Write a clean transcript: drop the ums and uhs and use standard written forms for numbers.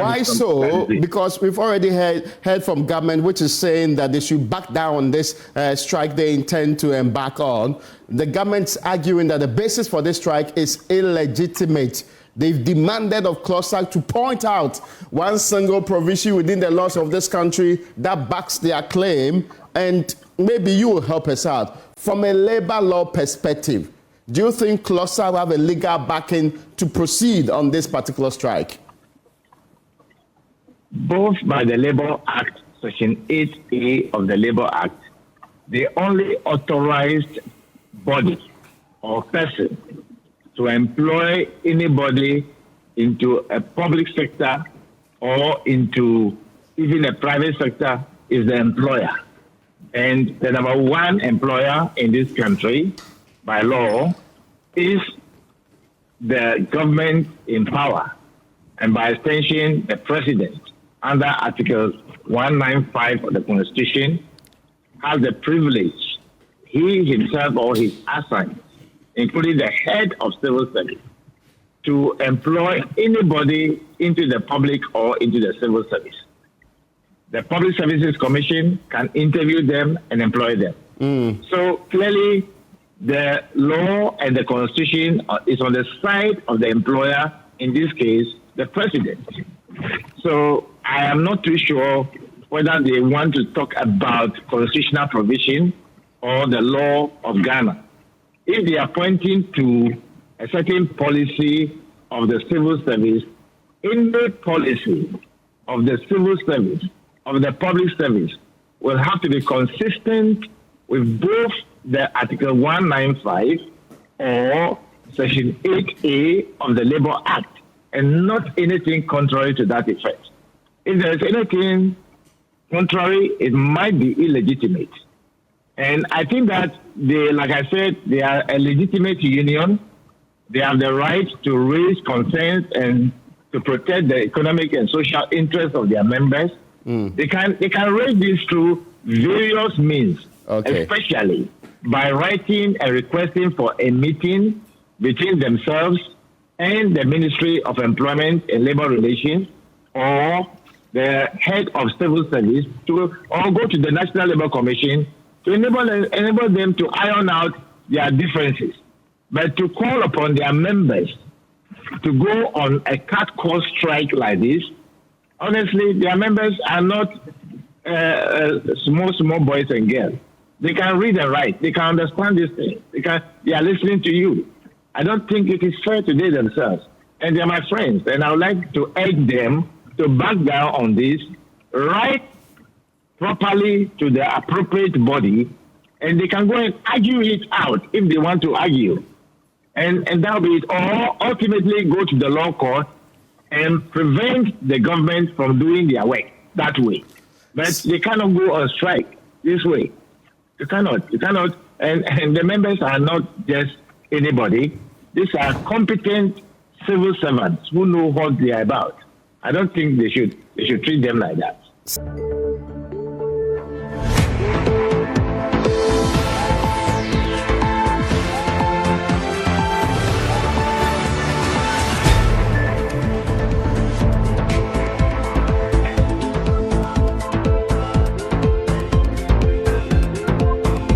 Why so? Because we've already heard from government, which is saying that they should back down on this strike they intend to embark on. The government's arguing that the basis for this strike is illegitimate. They've demanded of CLOGSAG to point out one single provision within the laws of this country that backs their claim, and maybe you will help us out. From a labor law perspective, do you think CLOGSAG will have a legal backing to proceed on this particular strike? Both by the Labour Act, Section 8A of the Labour Act, the only authorized body or person to employ anybody into a public sector or into even a private sector is the employer. And the number one employer in this country, by law, is the government in power, and by extension, the president, under Article 195 of the Constitution, has the privilege, he himself or his assigns, including the head of civil service, to employ anybody into the public or into the civil service. The Public Services Commission can interview them and employ them. So clearly, the law and the Constitution is on the side of the employer, in this case, the president. So I am not too sure whether they want to talk about constitutional provision or the law of Ghana. If they are pointing to a certain policy of the civil service, any policy of the civil service, of the public service, will have to be consistent with both the Article 195 or Section 8A of the Labour Act, and not anything contrary to that effect. If there is anything contrary, it might be illegitimate. And I think that they, like I said, they are a legitimate union. They have the right to raise concerns and to protect the economic and social interests of their members. They can raise this through various means, especially by writing and requesting for a meeting between themselves and the Ministry of Employment and Labor Relations, or the head of civil service, or go to the National Labour Commission to enable them to iron out their differences. But to call upon their members to go on a cut-cost strike like this, honestly, their members are not small boys and girls. They can read and write. They can understand this thing. They are listening to you. I don't think it is fair to they themselves. And they are my friends. And I would like to urge them to back down on this, write properly to the appropriate body, and they can go and argue it out if they want to argue. And that'll be it. Or ultimately go to the law court and prevent the government from doing their work that way. But they cannot go on strike this way. You cannot. And the members are not just anybody. These are competent civil servants who know what they are about. I don't think they should treat them like that.